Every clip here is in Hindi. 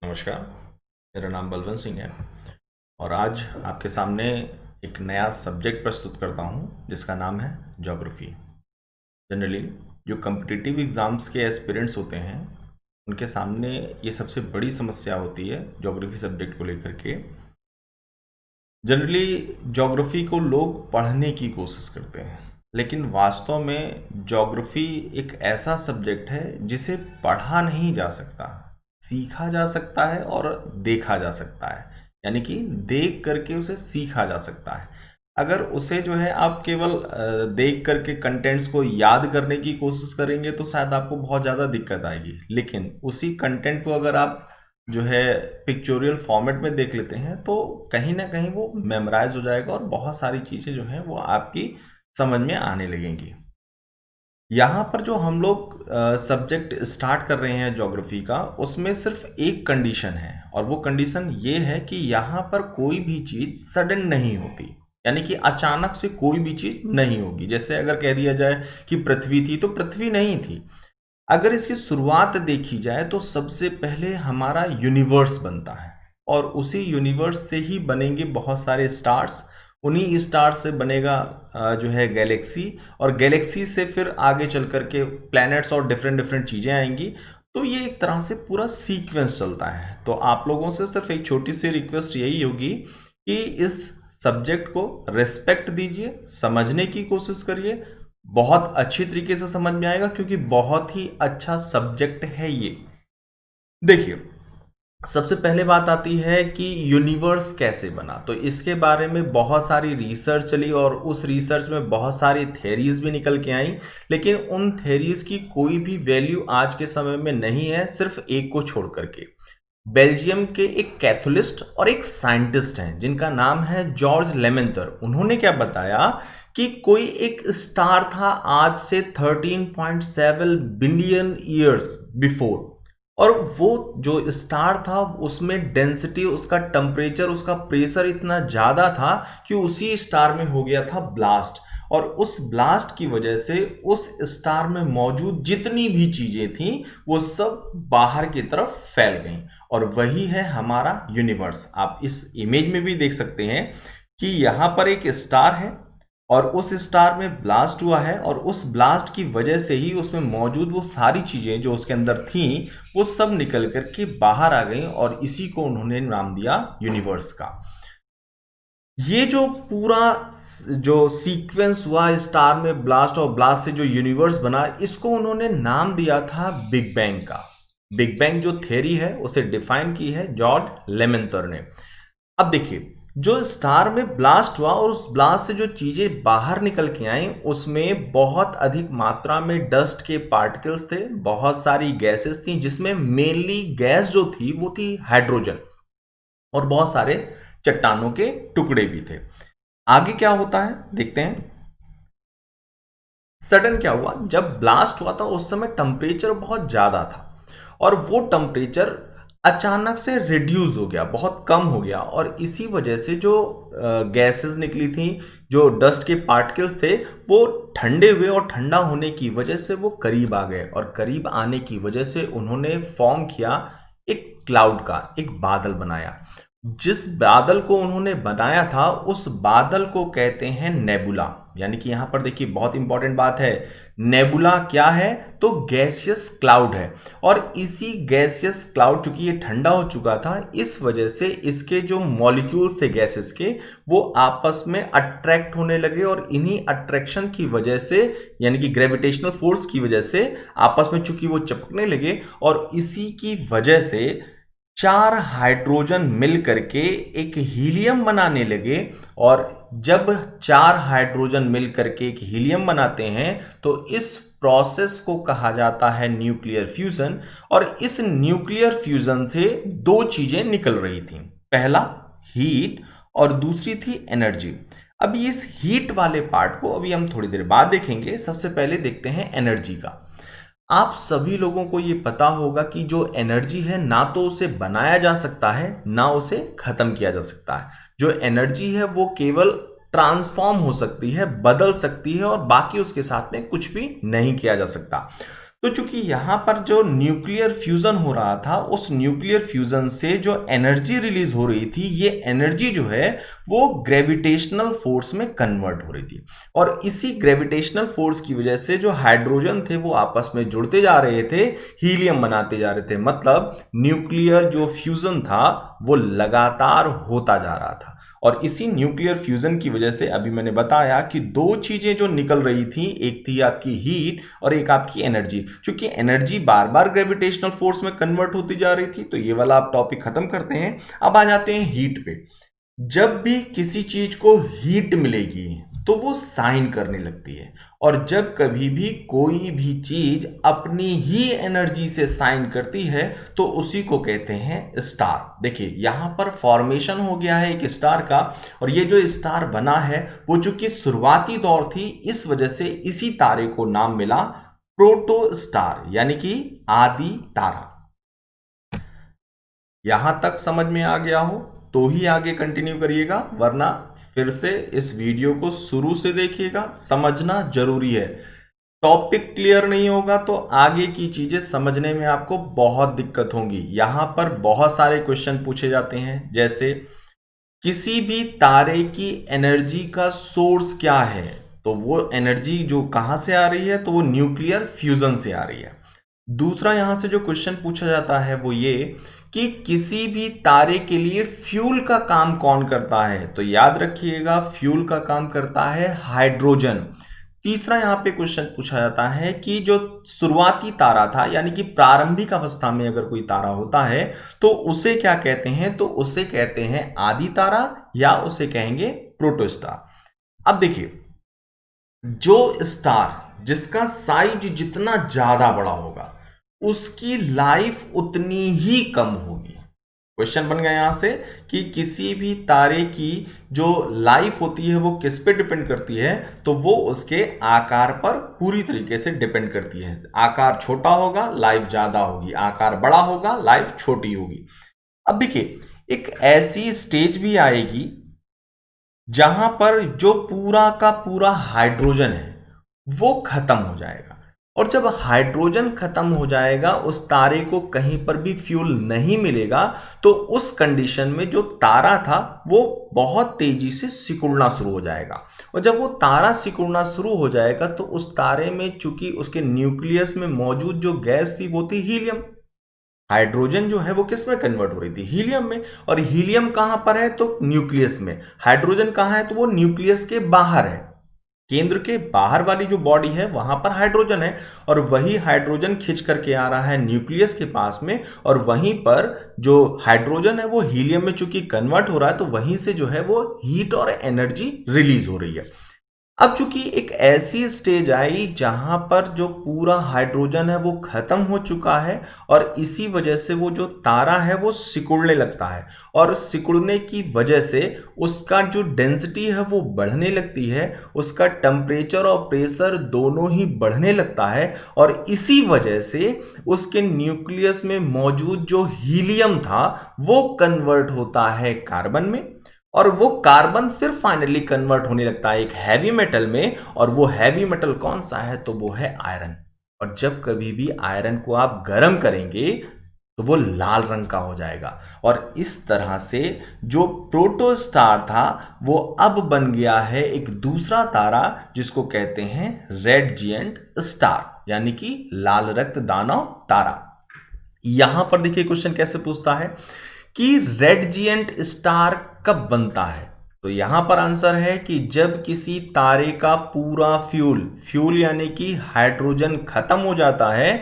नमस्कार। मेरा नाम बलवंत सिंह है और आज आपके सामने एक नया सब्जेक्ट प्रस्तुत करता हूँ जिसका नाम है ज्योग्राफी। जनरली जो कम्पिटिटिव एग्ज़ाम्स के एस्पिरेंट्स होते हैं उनके सामने ये सबसे बड़ी समस्या होती है ज्योग्राफी सब्जेक्ट को लेकर के। जनरली ज्योग्राफी को लोग पढ़ने की कोशिश करते हैं, लेकिन वास्तव में ज्योग्राफी एक ऐसा सब्जेक्ट है जिसे पढ़ा नहीं जा सकता, सीखा जा सकता है और देखा जा सकता है। यानी कि देख करके उसे सीखा जा सकता है। अगर उसे जो है आप केवल देख करके कंटेंट्स को याद करने की कोशिश करेंगे तो शायद आपको बहुत ज़्यादा दिक्कत आएगी, लेकिन उसी कंटेंट को अगर आप जो है पिक्चोरियल फॉर्मेट में देख लेते हैं तो कहीं ना कहीं वो मेमोराइज हो जाएगा और बहुत सारी चीज़ें जो हैं वो आपकी समझ में आने लगेंगी। यहाँ पर जो हम लोग सब्जेक्ट स्टार्ट कर रहे हैं ज्योग्राफी का, उसमें सिर्फ एक कंडीशन है और वो कंडीशन ये है कि यहाँ पर कोई भी चीज़ सडन नहीं होती। यानी कि अचानक से कोई भी चीज़ नहीं होगी। जैसे अगर कह दिया जाए कि पृथ्वी थी तो पृथ्वी नहीं थी। अगर इसकी शुरुआत देखी जाए तो सबसे पहले हमारा यूनिवर्स बनता है और उसी यूनिवर्स से ही बनेंगे बहुत सारे स्टार्स। उन्हीं स्टार से बनेगा जो है गैलेक्सी, और गैलेक्सी से फिर आगे चल करके प्लैनेट्स और डिफरेंट डिफरेंट चीज़ें आएंगी। तो ये एक तरह से पूरा सीक्वेंस चलता है। तो आप लोगों से सिर्फ एक छोटी सी रिक्वेस्ट यही होगी कि इस सब्जेक्ट को रिस्पेक्ट दीजिए, समझने की कोशिश करिए। बहुत अच्छी तरीके से समझ में आएगा क्योंकि बहुत ही अच्छा सब्जेक्ट है ये। देखिए, सबसे पहले बात आती है कि यूनिवर्स कैसे बना। तो इसके बारे में बहुत सारी रिसर्च चली और उस रिसर्च में बहुत सारी थेरीज भी निकल के आई, लेकिन उन थेरीज की कोई भी वैल्यू आज के समय में नहीं है, सिर्फ एक को छोड़ करके। बेल्जियम के एक कैथोलिस्ट और एक साइंटिस्ट हैं जिनका नाम है जॉर्ज लेमेंतर। उन्होंने क्या बताया कि कोई एक स्टार था आज से 13.7 बिलियन ईयर्स बिफोर, और वो जो स्टार था उसमें डेंसिटी, उसका टेम्परेचर, उसका प्रेशर इतना ज़्यादा था कि उसी स्टार में हो गया था ब्लास्ट। और उस ब्लास्ट की वजह से उस स्टार में मौजूद जितनी भी चीज़ें थीं वो सब बाहर की तरफ फैल गईं। और वही है हमारा यूनिवर्स। आप इस इमेज में भी देख सकते हैं कि यहाँ पर एक स्टार है और उस स्टार में ब्लास्ट हुआ है, और उस ब्लास्ट की वजह से ही उसमें मौजूद वो सारी चीज़ें जो उसके अंदर थीं वो सब निकल करके बाहर आ गई, और इसी को उन्होंने नाम दिया यूनिवर्स का। ये जो पूरा जो सीक्वेंस हुआ स्टार में ब्लास्ट और ब्लास्ट से जो यूनिवर्स बना, इसको उन्होंने नाम दिया था बिग बैंग का। बिग बैंग जो थ्योरी है उसे डिफाइन की है जॉर्ज लेमेंतर ने। अब देखिए, जो स्टार में ब्लास्ट हुआ और उस ब्लास्ट से जो चीजें बाहर निकल के आई उसमें बहुत अधिक मात्रा में डस्ट के पार्टिकल्स थे, बहुत सारी गैसेस थी, जिसमें मेनली गैस जो थी वो थी हाइड्रोजन, और बहुत सारे चट्टानों के टुकड़े भी थे। आगे क्या होता है देखते हैं। सडन क्या हुआ, जब ब्लास्ट हुआ था उस समय टेम्परेचर बहुत ज्यादा था और वो टेम्परेचर अचानक से रिड्यूस हो गया, बहुत कम हो गया, और इसी वजह से जो गैसेस निकली थी, जो डस्ट के पार्टिकल्स थे, वो ठंडे हुए और ठंडा होने की वजह से वो करीब आ गए, और करीब आने की वजह से उन्होंने फॉर्म किया एक क्लाउड का, एक बादल बनाया। जिस बादल को उन्होंने बनाया था उस बादल को कहते हैं नेबुला। यानी कि यहां पर देखिए बहुत इंपॉर्टेंट बात है, नेबुला क्या है तो गैसियस क्लाउड है। और इसी गैसियस क्लाउड, चूंकि ये ठंडा हो चुका था, इस वजह से इसके जो मॉलिक्यूल्स थे गैसेस के वो आपस में अट्रैक्ट होने लगे, और इन्हीं अट्रैक्शन की वजह से, यानी कि ग्रेविटेशनल फोर्स की वजह से आपस में चूंकि वो चिपकने लगे, और इसी की वजह से चार हाइड्रोजन मिल करके एक हीलियम बनाने लगे। और जब चार हाइड्रोजन मिल करके एक हीलियम बनाते हैं तो इस प्रोसेस को कहा जाता है न्यूक्लियर फ्यूजन। और इस न्यूक्लियर फ्यूजन से दो चीजें निकल रही थी, पहला हीट और दूसरी थी एनर्जी। अब इस हीट वाले पार्ट को अभी हम थोड़ी देर बाद देखेंगे। सबसे पहले देखते हैं एनर्जी का। आप सभी लोगों को ये पता होगा कि जो एनर्जी है ना तो उसे बनाया जा सकता है ना उसे खत्म किया जा सकता है। जो एनर्जी है वो केवल ट्रांसफॉर्म हो सकती है, बदल सकती है, और बाकी उसके साथ में कुछ भी नहीं किया जा सकता। तो चूंकि यहाँ पर जो न्यूक्लियर फ्यूजन हो रहा था, उस न्यूक्लियर फ्यूजन से जो एनर्जी रिलीज हो रही थी, ये एनर्जी जो है वो ग्रेविटेशनल फोर्स में कन्वर्ट हो रही थी। और इसी ग्रेविटेशनल फोर्स की वजह से जो हाइड्रोजन थे वो आपस में जुड़ते जा रहे थे, हीलियम बनाते जा रहे थे। मतलब न्यूक्लियर जो फ्यूजन था वो लगातार होता जा रहा था। और इसी न्यूक्लियर फ्यूजन की वजह से अभी मैंने बताया कि दो चीजें जो निकल रही थी, एक थी आपकी हीट और एक आपकी एनर्जी। क्योंकि एनर्जी बार बार ग्रेविटेशनल फोर्स में कन्वर्ट होती जा रही थी, तो ये वाला आप टॉपिक खत्म करते हैं। अब आ जाते हैं हीट पे। जब भी किसी चीज को हीट मिलेगी तो वो साइन करने लगती है, और जब कभी भी कोई भी चीज अपनी ही एनर्जी से साइन करती है तो उसी को कहते हैं स्टार। देखिए यहां पर फॉर्मेशन हो गया है एक स्टार का, और ये जो स्टार बना है वो चूंकि शुरुआती दौर थी, इस वजह से इसी तारे को नाम मिला प्रोटो स्टार, यानी कि आदि तारा। यहां तक समझ में आ गया हो तो ही आगे कंटिन्यू करिएगा, वरना फिर से इस वीडियो को शुरू से देखिएगा, समझना जरूरी है। टॉपिक क्लियर नहीं होगा तो आगे की चीजें समझने में आपको बहुत दिक्कत होगी। यहां पर बहुत सारे क्वेश्चन पूछे जाते हैं, जैसे किसी भी तारे की एनर्जी का सोर्स क्या है, तो वो एनर्जी जो कहां से आ रही है, तो वो न्यूक्लियर फ्यूजन से आ रही है। दूसरा यहां से जो क्वेश्चन पूछा जाता है वो ये कि किसी भी तारे के लिए फ्यूल का काम कौन करता है, तो याद रखिएगा फ्यूल का काम करता है हाइड्रोजन। तीसरा यहां पे क्वेश्चन पूछा जाता है कि जो शुरुआती तारा था, यानी कि प्रारंभिक अवस्था में अगर कोई तारा होता है तो उसे क्या कहते हैं, तो उसे कहते हैं आदि तारा, या उसे कहेंगे प्रोटोस्टार। अब देखिए, जो स्टार जिसका साइज जितना ज्यादा बड़ा होगा उसकी लाइफ उतनी ही कम होगी। क्वेश्चन बन गया यहां से कि किसी भी तारे की जो लाइफ होती है वो किस पे डिपेंड करती है, तो वो उसके आकार पर पूरी तरीके से डिपेंड करती है। आकार छोटा होगा लाइफ ज्यादा होगी, आकार बड़ा होगा लाइफ छोटी होगी। अब देखिए, एक ऐसी स्टेज भी आएगी जहां पर जो पूरा का पूरा हाइड्रोजन है वो खत्म हो जाएगा, और जब हाइड्रोजन खत्म हो जाएगा, उस तारे को कहीं पर भी फ्यूल नहीं मिलेगा, तो उस कंडीशन में जो तारा था वो बहुत तेजी से सिकुड़ना शुरू हो जाएगा। और जब वो तारा सिकुड़ना शुरू हो जाएगा तो उस तारे में चूंकि उसके न्यूक्लियस में मौजूद जो गैस थी वो थी हीलियम। हाइड्रोजन जो है वो किस में कन्वर्ट हो रही थी, हीलियम में। और हीलियम कहां पर है, तो न्यूक्लियस में। हाइड्रोजन कहां है, तो वो न्यूक्लियस के बाहर है, केंद्र के बाहर वाली जो बॉडी है वहां पर हाइड्रोजन है, और वही हाइड्रोजन खिंच करके आ रहा है न्यूक्लियस के पास में, और वहीं पर जो हाइड्रोजन है वो हीलियम में चूंकि कन्वर्ट हो रहा है तो वहीं से जो है वो हीट और एनर्जी रिलीज हो रही है। अब चूंकि एक ऐसी स्टेज आई जहां पर जो पूरा हाइड्रोजन है वो खत्म हो चुका है, और इसी वजह से वो जो तारा है वो सिकुड़ने लगता है, और सिकुड़ने की वजह से उसका जो डेंसिटी है वो बढ़ने लगती है, उसका टेम्परेचर और प्रेशर दोनों ही बढ़ने लगता है, और इसी वजह से उसके न्यूक्लियस में मौजूद जो हीलियम था वो कन्वर्ट होता है कार्बन में, और वो कार्बन फिर फाइनली कन्वर्ट होने लगता है एक हैवी मेटल में, और वो हैवी मेटल कौन सा है, तो वो है आयरन। और जब कभी भी आयरन को आप गर्म करेंगे तो वो लाल रंग का हो जाएगा, और इस तरह से जो प्रोटोस्टार था वो अब बन गया है एक दूसरा तारा जिसको कहते हैं रेड जिएंट स्टार, यानी कि लाल रक्त दानव तारा। यहां पर देखिए क्वेश्चन कैसे पूछता है कि रेड जिएंट स्टार कब बनता है, तो यहां पर आंसर है कि जब किसी तारे का पूरा फ्यूल यानी कि हाइड्रोजन खत्म हो जाता है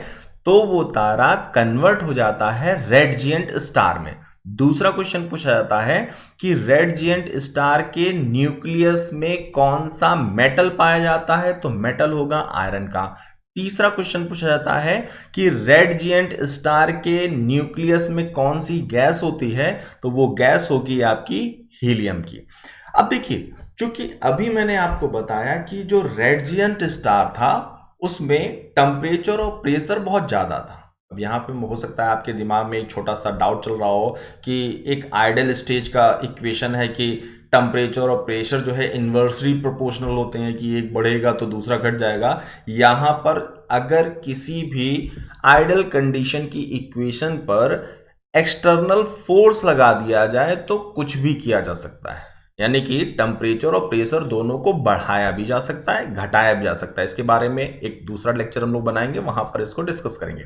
तो वो तारा कन्वर्ट हो जाता है रेड जिएंट स्टार में। दूसरा क्वेश्चन पूछा जाता है कि रेड जिएंट स्टार के न्यूक्लियस में कौन सा मेटल पाया जाता है, तो मेटल होगा आयरन का। तीसरा क्वेश्चन पूछा जाता है कि रेड जिएंट स्टार के न्यूक्लियस में कौन सी गैस होती है, तो वो गैस होगी आपकी हीलियम की। अब देखिए, चूंकि अभी मैंने आपको बताया कि जो रेड जिएंट स्टार था उसमें टेम्परेचर और प्रेशर बहुत ज्यादा था, अब यहाँ पे हो सकता है आपके दिमाग में एक छोटा सा डाउट चल रहा हो कि एक आइडियल स्टेज का इक्वेशन है कि टेम्परेचर और प्रेशर जो है इन्वर्सली प्रोपोर्शनल होते हैं, कि एक बढ़ेगा तो दूसरा घट जाएगा। यहाँ पर अगर किसी भी आइडियल कंडीशन की इक्वेशन पर एक्सटर्नल फोर्स लगा दिया जाए तो कुछ भी किया जा सकता है, यानी कि टेम्परेचर और प्रेशर दोनों को बढ़ाया भी जा सकता है, घटाया भी जा सकता है। इसके बारे में एक दूसरा लेक्चर हम लोग बनाएंगे, वहां पर इसको डिस्कस करेंगे।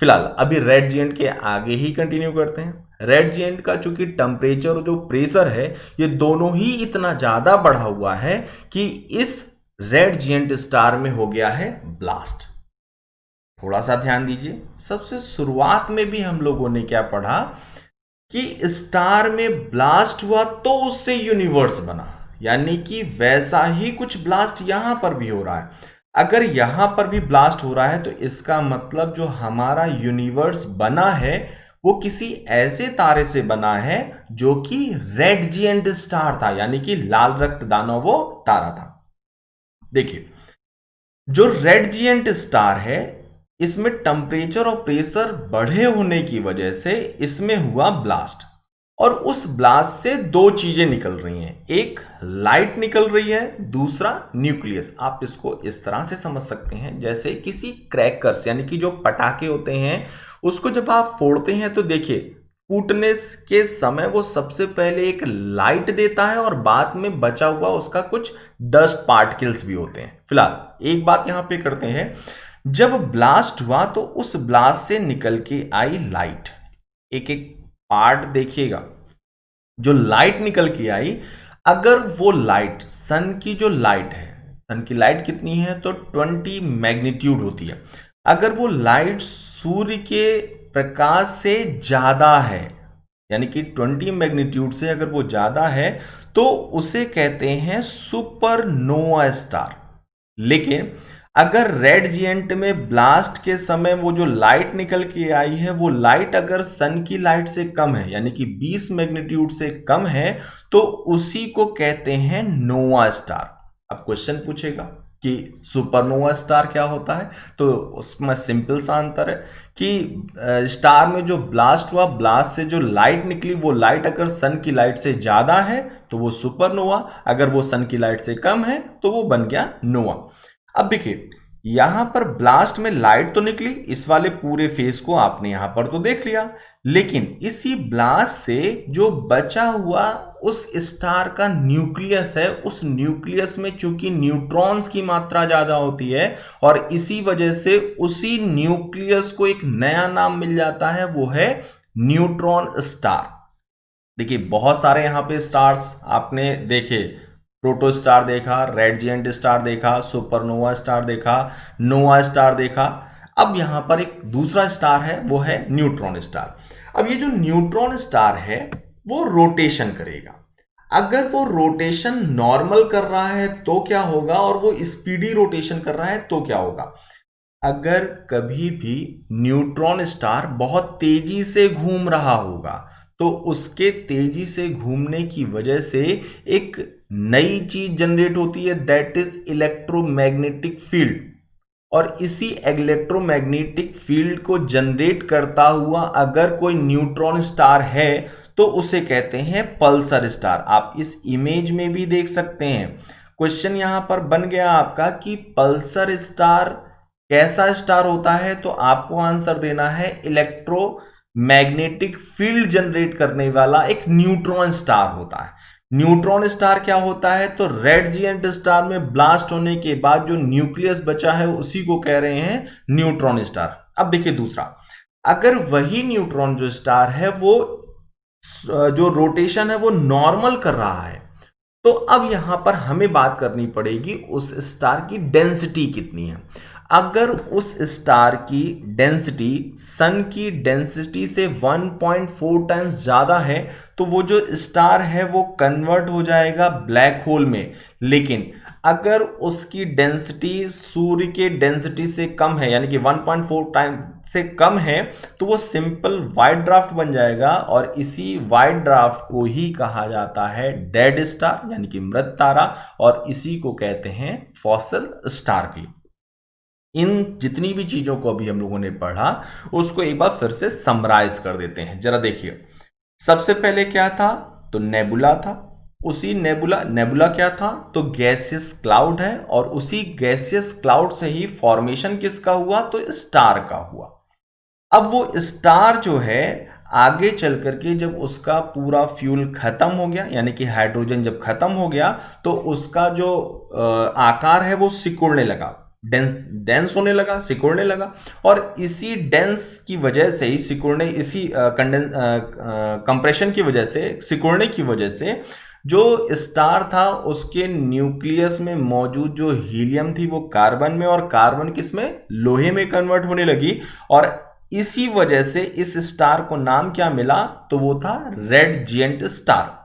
फिलहाल अभी रेड जीएंट के आगे ही कंटिन्यू करते हैं। रेड जीएंट का चूंकि टेम्परेचर और जो प्रेशर है ये दोनों ही इतना ज्यादा बढ़ा हुआ है कि इस रेड जीएंट स्टार में हो गया है ब्लास्ट। थोड़ा सा ध्यान दीजिए, सबसे शुरुआत में भी हम लोगों ने क्या पढ़ा कि स्टार में ब्लास्ट हुआ तो उससे यूनिवर्स बना, यानी कि वैसा ही कुछ ब्लास्ट यहां पर भी हो रहा है। अगर यहां पर भी ब्लास्ट हो रहा है तो इसका मतलब जो हमारा यूनिवर्स बना है वो किसी ऐसे तारे से बना है जो कि रेड जीएंट स्टार था, यानी कि लाल रक्त दानव वो तारा था। देखिए, जो रेड जीएंट स्टार है इसमें टेम्परेचर और प्रेशर बढ़े होने की वजह से इसमें हुआ ब्लास्ट, और उस ब्लास्ट से दो चीजें निकल रही हैं, एक लाइट निकल रही है, दूसरा न्यूक्लियस। आप इसको इस तरह से समझ सकते हैं जैसे किसी क्रैकर्स यानी कि जो पटाखे होते हैं उसको जब आप फोड़ते हैं तो देखिए फूटने के समय वो सबसे पहले एक लाइट देता है और बाद में बचा हुआ उसका कुछ डस्ट पार्टिकल्स भी होते हैं। फिलहाल एक बात यहां पे करते हैं, जब ब्लास्ट हुआ तो उस ब्लास्ट से निकल के आई लाइट। एक एक पार्ट देखिएगा, जो लाइट निकल के आई, अगर वो लाइट सन की जो लाइट है, सन की लाइट कितनी है तो 20 मैग्नीट्यूड होती है, अगर वो लाइट सूर्य के प्रकाश से ज्यादा है, यानी कि 20 मैग्नीट्यूड से अगर वो ज्यादा है तो उसे कहते हैं सुपरनोवा स्टार। लेकिन अगर रेड जीएंट में ब्लास्ट के समय वो जो लाइट निकल के आई है वो लाइट अगर सन की लाइट से कम है, यानी कि 20 मैग्नीट्यूड से कम है, तो उसी को कहते हैं नोवा स्टार। अब क्वेश्चन पूछेगा कि सुपरनोवा स्टार क्या होता है, तो उसमें सिंपल सा आंसर है कि स्टार में जो ब्लास्ट हुआ, ब्लास्ट से जो लाइट निकली वो लाइट अगर सन की लाइट से ज्यादा है तो वो सुपरनोवा, अगर वो सन की लाइट से कम है तो वो बन गया नोवा। अब देखिए, यहां पर ब्लास्ट में लाइट तो निकली, इस वाले पूरे फेस को आपने यहां पर तो देख लिया, लेकिन इसी ब्लास्ट से जो बचा हुआ उस स्टार का न्यूक्लियस है, उस न्यूक्लियस में चूंकि न्यूट्रॉन्स की मात्रा ज्यादा होती है और इसी वजह से उसी न्यूक्लियस को एक नया नाम मिल जाता है, वो है न्यूट्रॉन स्टार। देखिए, बहुत सारे यहां पे स्टार्स आपने देखे, प्रोटो स्टार देखा, रेड जीएंट स्टार देखा, सुपरनोवा स्टार देखा, नोवा स्टार देखा। अब यहां पर एक दूसरा स्टार है, वो है न्यूट्रॉन स्टार। अब ये जो न्यूट्रॉन स्टार है वो रोटेशन करेगा। अगर वो रोटेशन नॉर्मल कर रहा है तो क्या होगा, और वो स्पीडी रोटेशन कर रहा है तो क्या होगा। अगर कभी भी न्यूट्रॉन स्टार बहुत तेजी से घूम रहा होगा तो उसके तेजी से घूमने की वजह से एक नई चीज जनरेट होती है, दैट इज इलेक्ट्रोमैग्नेटिक फील्ड। और इसी इलेक्ट्रोमैग्नेटिक फील्ड को जनरेट करता हुआ अगर कोई न्यूट्रॉन स्टार है तो उसे कहते हैं पल्सर स्टार। आप इस इमेज में भी देख सकते हैं। क्वेश्चन यहां पर बन गया आपका कि पल्सर स्टार कैसा स्टार होता है, तो आपको आंसर देना है इलेक्ट्रोमैग्नेटिक फील्ड जनरेट करने वाला एक न्यूट्रॉन स्टार होता है। न्यूट्रॉन स्टार क्या होता है, तो रेड जीएंट स्टार में ब्लास्ट होने के बाद जो न्यूक्लियस बचा है उसी को कह रहे हैं न्यूट्रॉन स्टार। अब देखिए दूसरा, अगर वही न्यूट्रॉन जो स्टार है वो जो रोटेशन है वो नॉर्मल कर रहा है, तो अब यहां पर हमें बात करनी पड़ेगी उस स्टार की डेंसिटी कितनी है। अगर उस स्टार की डेंसिटी सन की डेंसिटी से 1.4 टाइम्स ज्यादा है तो वो जो स्टार है वो कन्वर्ट हो जाएगा ब्लैक होल में। लेकिन अगर उसकी डेंसिटी सूर्य के डेंसिटी से कम है, यानी कि 1.4 टाइम से कम है, तो वो सिंपल वाइट ड्राफ्ट बन जाएगा, और इसी वाइट ड्राफ्ट को ही कहा जाता है डेड स्टार यानी कि मृत तारा, और इसी को कहते हैं फॉसिल स्टार भी। इन जितनी भी चीजों को अभी हम लोगों ने पढ़ा उसको एक बार फिर से समराइज कर देते हैं। जरा देखिए, सबसे पहले क्या था, तो नेबुला था। उसी नेबुला क्या था, तो गैसियस क्लाउड है, और उसी गैसियस क्लाउड से ही फॉर्मेशन किसका हुआ, तो स्टार का हुआ। अब वो स्टार जो है आगे चल करके जब उसका पूरा फ्यूल खत्म हो गया, यानी कि हाइड्रोजन जब खत्म हो गया, तो उसका जो आकार है वो सिकुड़ने लगा, डेंस डेंस होने लगा, सिकुड़ने लगा। और इसी डेंस की वजह से ही सिकुड़ने, इसी कंप्रेशन की वजह से, सिकुड़ने की वजह से जो स्टार था उसके न्यूक्लियस में मौजूद जो हीलियम थी वो कार्बन में, और कार्बन किस में, लोहे में कन्वर्ट होने लगी। और इसी वजह से इस स्टार को नाम क्या मिला, तो वो था रेड जिएंट स्टार।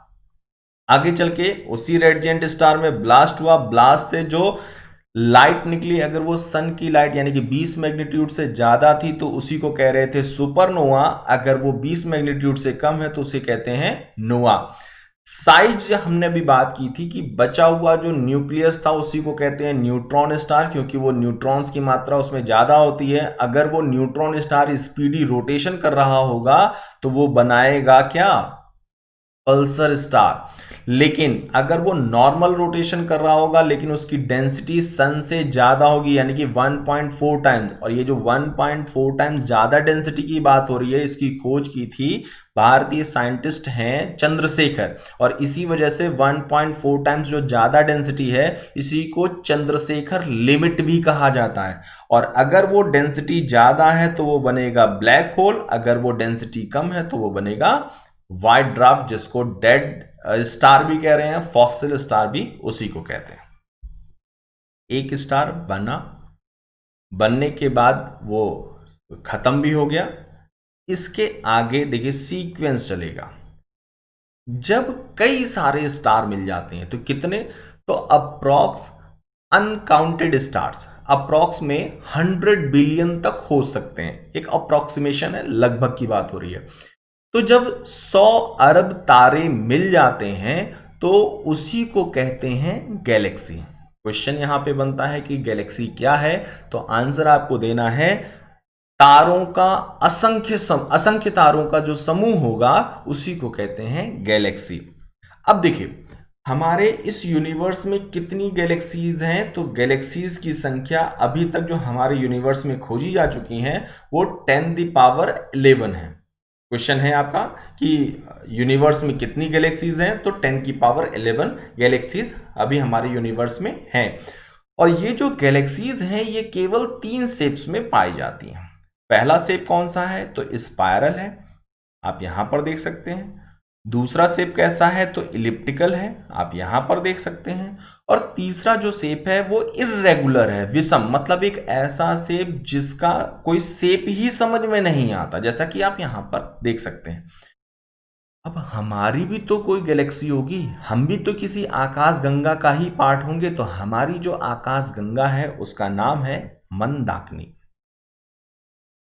आगे चल के उसी रेड जिएंट स्टार में ब्लास्ट हुआ, ब्लास्ट से जो लाइट निकली, अगर वो सन की लाइट यानी कि 20 मैग्नीट्यूड से ज्यादा थी तो उसी को कह रहे थे सुपरनोवा, अगर वो 20 मैग्नीट्यूड से कम है तो उसे कहते हैं नोवा। साइज हमने भी बात की थी कि बचा हुआ जो न्यूक्लियस था उसी को कहते हैं न्यूट्रॉन स्टार, क्योंकि वो न्यूट्रॉन्स की मात्रा उसमें ज्यादा होती है। अगर वो न्यूट्रॉन स्टार स्पीडी रोटेशन कर रहा होगा तो वो बनाएगा क्या, पल्सर स्टार। लेकिन अगर वो नॉर्मल रोटेशन कर रहा होगा लेकिन उसकी डेंसिटी सन से ज्यादा होगी, यानी कि 1.4 टाइम्स, और ये जो 1.4 टाइम्स ज्यादा डेंसिटी की बात हो रही है, इसकी खोज की थी भारतीय साइंटिस्ट हैं चंद्रशेखर, और इसी वजह से 1.4 टाइम्स जो ज्यादा डेंसिटी है इसी को चंद्रशेखर लिमिट भी कहा जाता है। और अगर वो डेंसिटी ज्यादा है तो वो बनेगा ब्लैक होल, अगर वो डेंसिटी कम है तो वो बनेगा व्हाइट ड्वार्फ, जिसको डेड स्टार भी कह रहे हैं, फॉसिल स्टार भी उसी को कहते हैं। एक स्टार बना, बनने के बाद वो खत्म भी हो गया। इसके आगे देखिए सीक्वेंस चलेगा। जब कई सारे स्टार मिल जाते हैं तो कितने, तो अप्रॉक्स अनकाउंटेड स्टार्स, अप्रॉक्स में 100 बिलियन तक हो सकते हैं। एक अप्रोक्सीमेशन है, लगभग की बात हो रही है। तो जब 100 अरब तारे मिल जाते हैं तो उसी को कहते हैं गैलेक्सी। क्वेश्चन यहां पे बनता है कि गैलेक्सी क्या है, तो आंसर आपको देना है तारों का असंख्य तारों का जो समूह होगा उसी को कहते हैं गैलेक्सी। अब देखिए हमारे इस यूनिवर्स में कितनी गैलेक्सीज हैं, तो गैलेक्सीज की संख्या अभी तक जो हमारे यूनिवर्स में खोजी जा चुकी हैं वो 10⁻11 है। क्वेश्चन है आपका कि यूनिवर्स में कितनी गैलेक्सीज हैं, तो 10⁻11 गैलेक्सीज अभी हमारे यूनिवर्स में हैं। और ये जो गैलेक्सीज हैं ये केवल 3 शेप्स में पाई जाती हैं। पहला शेप कौन सा है, तो स्पायरल है, आप यहां पर देख सकते हैं। दूसरा शेप कैसा है, तो इलिप्टिकल है, आप यहां पर देख सकते हैं। और तीसरा जो शेप है वो इर्रेगुलर है, विषम, मतलब एक ऐसा शेप जिसका कोई शेप ही समझ में नहीं आता, जैसा कि आप यहां पर देख सकते हैं। अब हमारी भी तो कोई गैलेक्सी होगी, हम भी तो किसी आकाश गंगा का ही पार्ट होंगे, तो हमारी जो आकाश गंगा है उसका नाम है मंदाकिनी।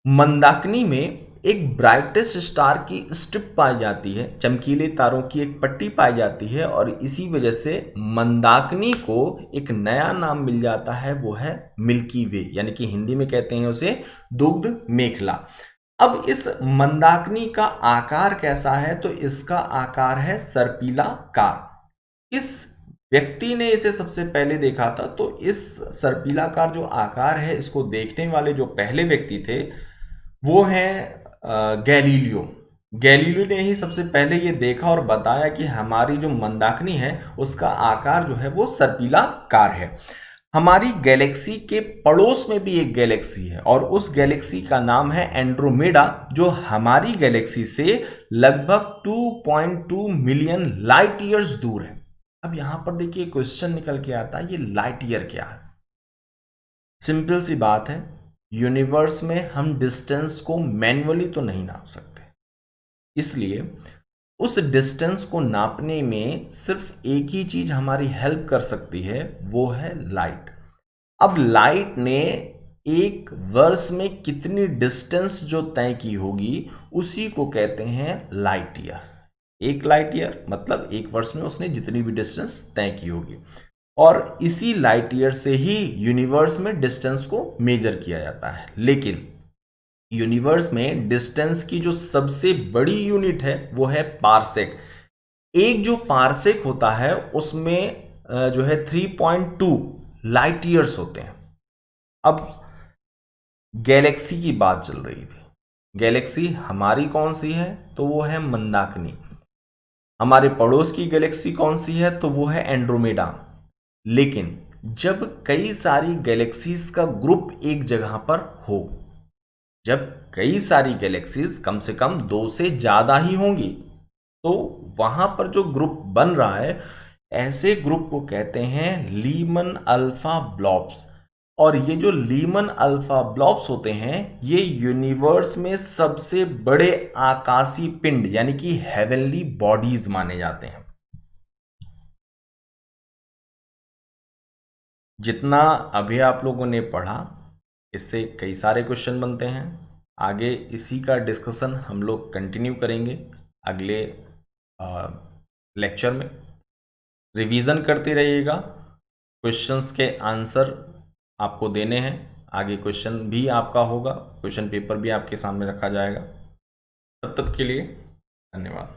मंदाकिनी में एक ब्राइटेस्ट स्टार की स्ट्रिप पाई जाती है, चमकीले तारों की एक पट्टी पाई जाती है, और इसी वजह से मंदाकिनी को एक नया नाम मिल जाता है, वो है मिल्की वे, यानी कि हिंदी में कहते हैं उसे दुग्ध मेखला। अब इस मंदाकिनी का आकार कैसा है, तो इसका आकार है सर्पिलाकार। इस व्यक्ति ने इसे सबसे पहले देखा था, तो इस सर्पिलाकार जो आकार है इसको देखने वाले जो पहले व्यक्ति थे वो हैं गैलीलियो। गैलीलियो ने ही सबसे पहले ये देखा और बताया कि हमारी जो मंदाकिनी है उसका आकार जो है वो सर्पिलाकार है। हमारी गैलेक्सी के पड़ोस में भी एक गैलेक्सी है और उस गैलेक्सी का नाम है एंड्रोमेडा, जो हमारी गैलेक्सी से लगभग 2.2 मिलियन लाइट ईयर्स दूर है। अब यहां पर देखिए क्वेश्चन निकल के आता है, ये लाइट ईयर क्या है। सिंपल सी बात है, यूनिवर्स में हम डिस्टेंस को मैन्युअली तो नहीं नाप सकते, इसलिए उस डिस्टेंस को नापने में सिर्फ एक ही चीज हमारी हेल्प कर सकती है, वो है लाइट। अब लाइट ने एक वर्ष में कितनी डिस्टेंस जो तय की होगी उसी को कहते हैं लाइट ईयर। एक लाइट ईयर मतलब एक वर्ष में उसने जितनी भी डिस्टेंस तय की होगी। और इसी लाइट ईयर से ही यूनिवर्स में डिस्टेंस को मेजर किया जाता है। लेकिन यूनिवर्स में डिस्टेंस की जो सबसे बड़ी यूनिट है वो है पारसेक। एक जो पारसेक होता है उसमें जो है 3.2 लाइट ईयर्स होते हैं। अब गैलेक्सी की बात चल रही थी। गैलेक्सी हमारी कौन सी है? तो वो है मंदाकिनी। हमारे पड़ोस की गैलेक्सी कौन सी है? तो वो है एंड्रोमेडा। लेकिन जब कई सारी गैलेक्सीज का ग्रुप एक जगह पर हो, जब कई सारी गैलेक्सीज कम से कम 2 से ज्यादा ही होंगी, तो वहां पर जो ग्रुप बन रहा है, ऐसे ग्रुप को कहते हैं लीमन अल्फा ब्लॉब्स। और ये जो लीमन अल्फा ब्लॉब्स होते हैं, ये यूनिवर्स में सबसे बड़े आकाशीय पिंड यानी कि हेवनली बॉडीज माने जाते हैं। जितना अभी आप लोगों ने पढ़ा, इससे कई सारे क्वेश्चन बनते हैं। आगे इसी का डिस्कशन हम लोग कंटिन्यू करेंगे अगले लेक्चर में। रिवीजन करते रहिएगा, क्वेश्चंस के आंसर आपको देने हैं। आगे क्वेश्चन भी आपका होगा, क्वेश्चन पेपर भी आपके सामने रखा जाएगा। तब तक के लिए धन्यवाद।